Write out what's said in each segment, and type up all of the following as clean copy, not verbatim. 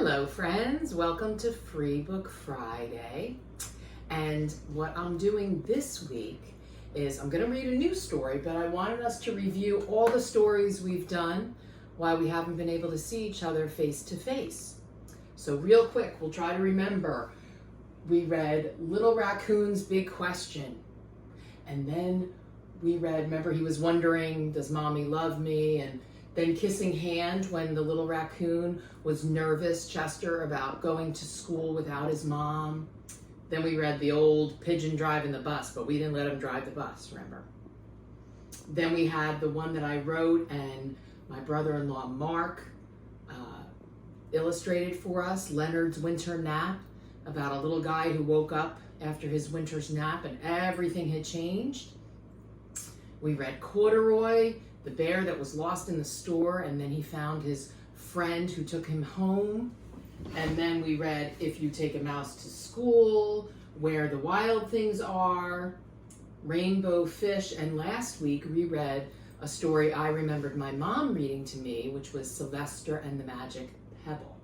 Hello friends, welcome to Free Book Friday. And what I'm doing this week is I'm going to read a new story, but I wanted us to review all the stories we've done while we haven't been able to see each other face to face. So real quick, we'll try to remember. We read Little Raccoon's Big Question. And then we read, remember he was wondering, does mommy love me? And then Kissing Hand when the little raccoon was nervous, Chester, about going to school without his mom. Then we read the old pigeon driving the bus, but we didn't let him drive the bus, remember? Then we had the one that I wrote and my brother-in-law Mark illustrated for us, Leonard's Winter Nap, about a little guy who woke up after his winter's nap and everything had changed. We read Corduroy, the bear that was lost in the store, and then he found his friend who took him home. And then we read If You Take a Mouse to School, Where the Wild Things Are, Rainbow Fish, and last week we read a story I remembered my mom reading to me, which was Sylvester and the Magic Pebble.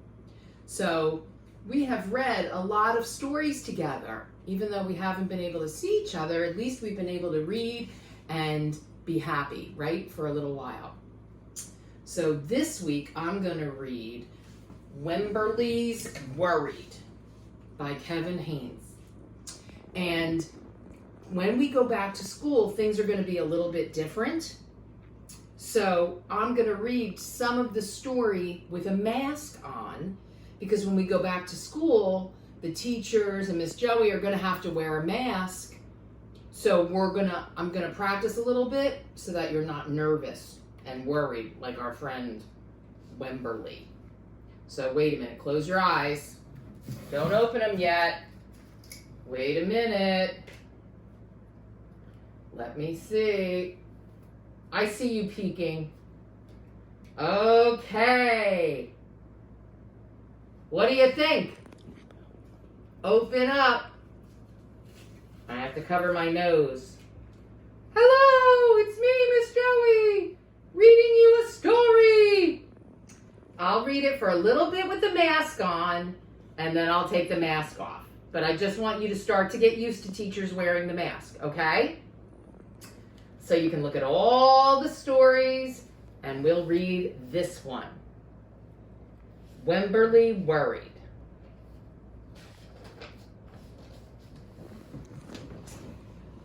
So we have read a lot of stories together. Even though we haven't been able to see each other, at least we've been able to read and be happy, right, for a little while. So this week I'm going to read Wemberly's Worried by Kevin Haynes. And when we go back to school, things are going to be a little bit different. So I'm going to read some of the story with a mask on, because when we go back to school, the teachers and Miss Joey are going to have to wear a mask. So I'm gonna practice a little bit so that you're not nervous and worried like our friend Wemberly. So wait a minute, close your eyes. Don't open them yet. Wait a minute. Let me see. I see you peeking. Okay. What do you think? Open up. I have to cover my nose. Hello, it's me, Miss Joey, reading you a story. I'll read it for a little bit with the mask on, and then I'll take the mask off. But I just want you to start to get used to teachers wearing the mask, okay? So you can look at all the stories, and we'll read this one. Wemberly Worried.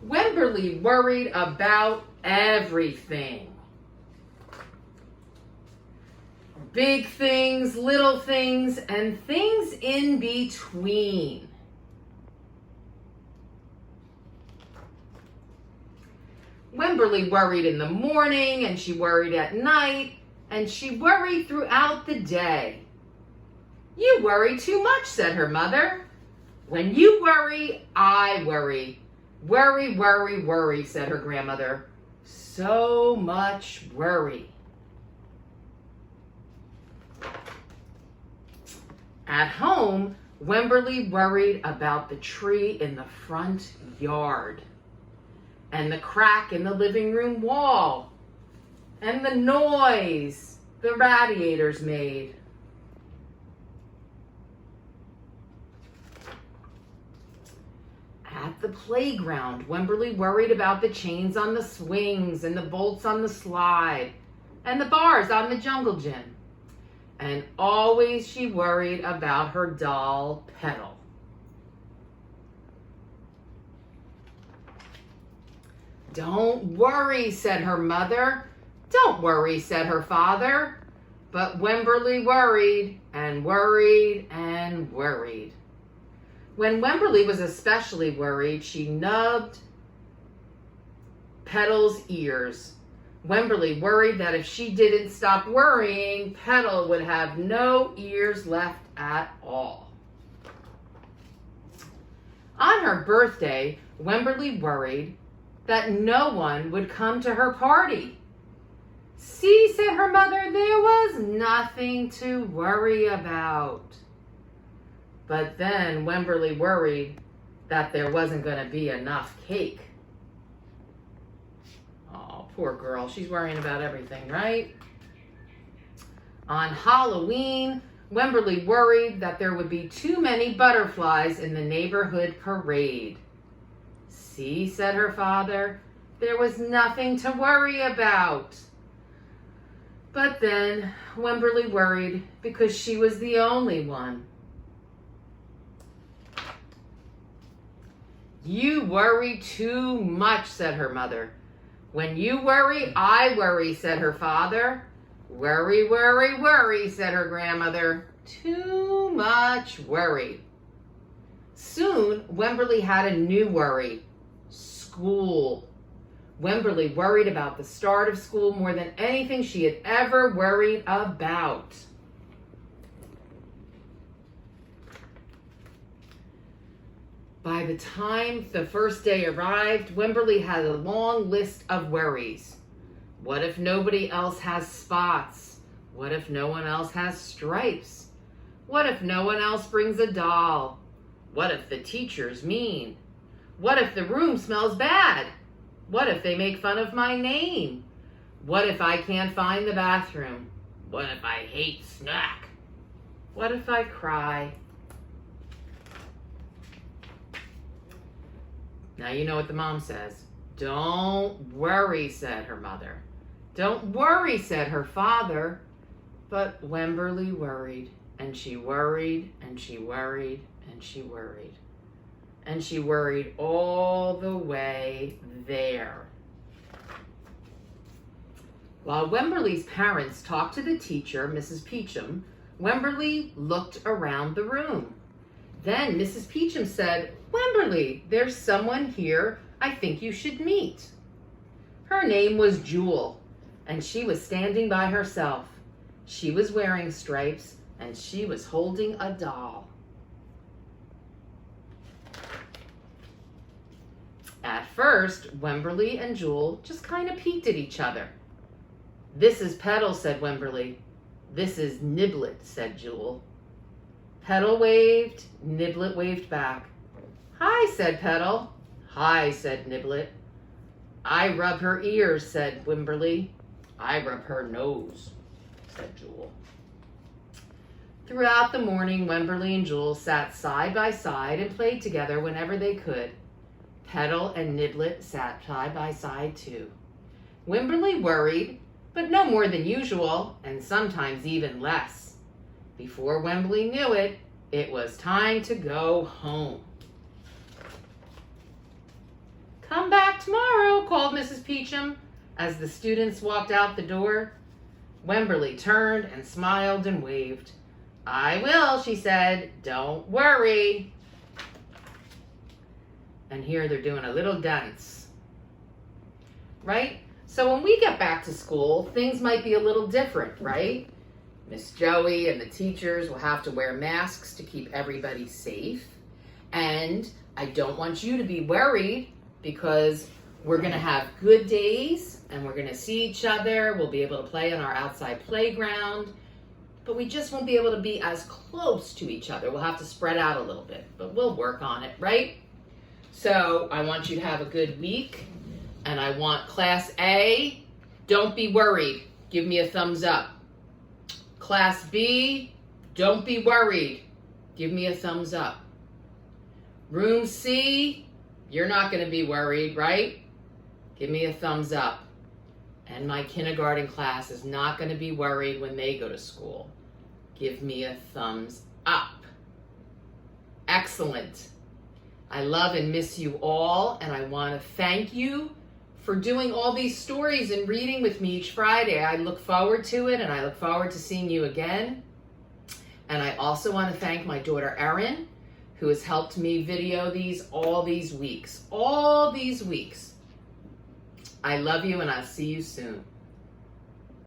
Wemberly worried about everything. Big things, little things, and things in between. Wemberly worried in the morning, and she worried at night, and she worried throughout the day. You worry too much, said her mother. When you worry, I worry. Worry, worry, worry, said her grandmother. So much worry. At home, Wemberly worried about the tree in the front yard, and the crack in the living room wall, and the noise the radiators made. At the playground, Wemberly worried about the chains on the swings and the bolts on the slide and the bars on the jungle gym. And always she worried about her doll Petal. Don't worry, said her mother. Don't worry, said her father. But Wemberly worried and worried and worried. When Wemberly was especially worried, she nubbed Petal's ears. Wemberly worried that if she didn't stop worrying, Petal would have no ears left at all. On her birthday, Wemberly worried that no one would come to her party. See, said her mother, there was nothing to worry about. But then Wemberly worried that there wasn't going to be enough cake. Oh, poor girl. She's worrying about everything, right? On Halloween, Wemberly worried that there would be too many butterflies in the neighborhood parade. See, said her father, there was nothing to worry about. But then Wemberly worried because she was the only one. You worry too much, said her mother. When you worry, I worry, said her father. Worry, worry, worry, said her grandmother. Too much worry. Soon, Wemberly had a new worry. School. Wemberly worried about the start of school more than anything she had ever worried about. By the time the first day arrived, Wemberly had a long list of worries. What if nobody else has spots? What if no one else has stripes? What if no one else brings a doll? What if the teacher's mean? What if the room smells bad? What if they make fun of my name? What if I can't find the bathroom? What if I hate snack? What if I cry? Now you know what the mom says. Don't worry, said her mother. Don't worry, said her father. But Wemberly worried, and she worried, and she worried, and she worried. And she worried all the way there. While Wemberly's parents talked to the teacher, Mrs. Peachum, Wemberly looked around the room. Then Mrs. Peachum said, Wemberly, there's someone here I think you should meet. Her name was Jewel, and she was standing by herself. She was wearing stripes, and she was holding a doll. At first, Wemberly and Jewel just kind of peeked at each other. This is Petal, said Wemberly. This is Niblet, said Jewel. Petal waved, Niblet waved back. Hi, said Petal. Hi, said Niblet. I rub her ears, said Wemberly. I rub her nose, said Jewel. Throughout the morning, Wemberly and Jewel sat side by side and played together whenever they could. Petal and Niblet sat side by side too. Wemberly worried, but no more than usual, and sometimes even less. Before Wemberly knew it, it was time to go home. Come back tomorrow, called Mrs. Peachum as the students walked out the door. Wemberly turned and smiled and waved. I will, she said. Don't worry. And here they're doing a little dance. Right? So when we get back to school, things might be a little different, right? Miss Joey and the teachers will have to wear masks to keep everybody safe. And I don't want you to be worried because we're going to have good days and we're going to see each other. We'll be able to play on our outside playground. But we just won't be able to be as close to each other. We'll have to spread out a little bit, but we'll work on it, right? So I want you to have a good week. And I want Class A, don't be worried. Give me a thumbs up. Class B, don't be worried. Give me a thumbs up. Room C, you're not going to be worried, right? Give me a thumbs up. And my kindergarten class is not going to be worried when they go to school. Give me a thumbs up. Excellent. I love and miss you all, and I want to thank you for doing all these stories and reading with me each Friday. I look forward to it, and I look forward to seeing you again. And I also want to thank my daughter Erin, who has helped me video these all these weeks. I love you, and I'll see you soon.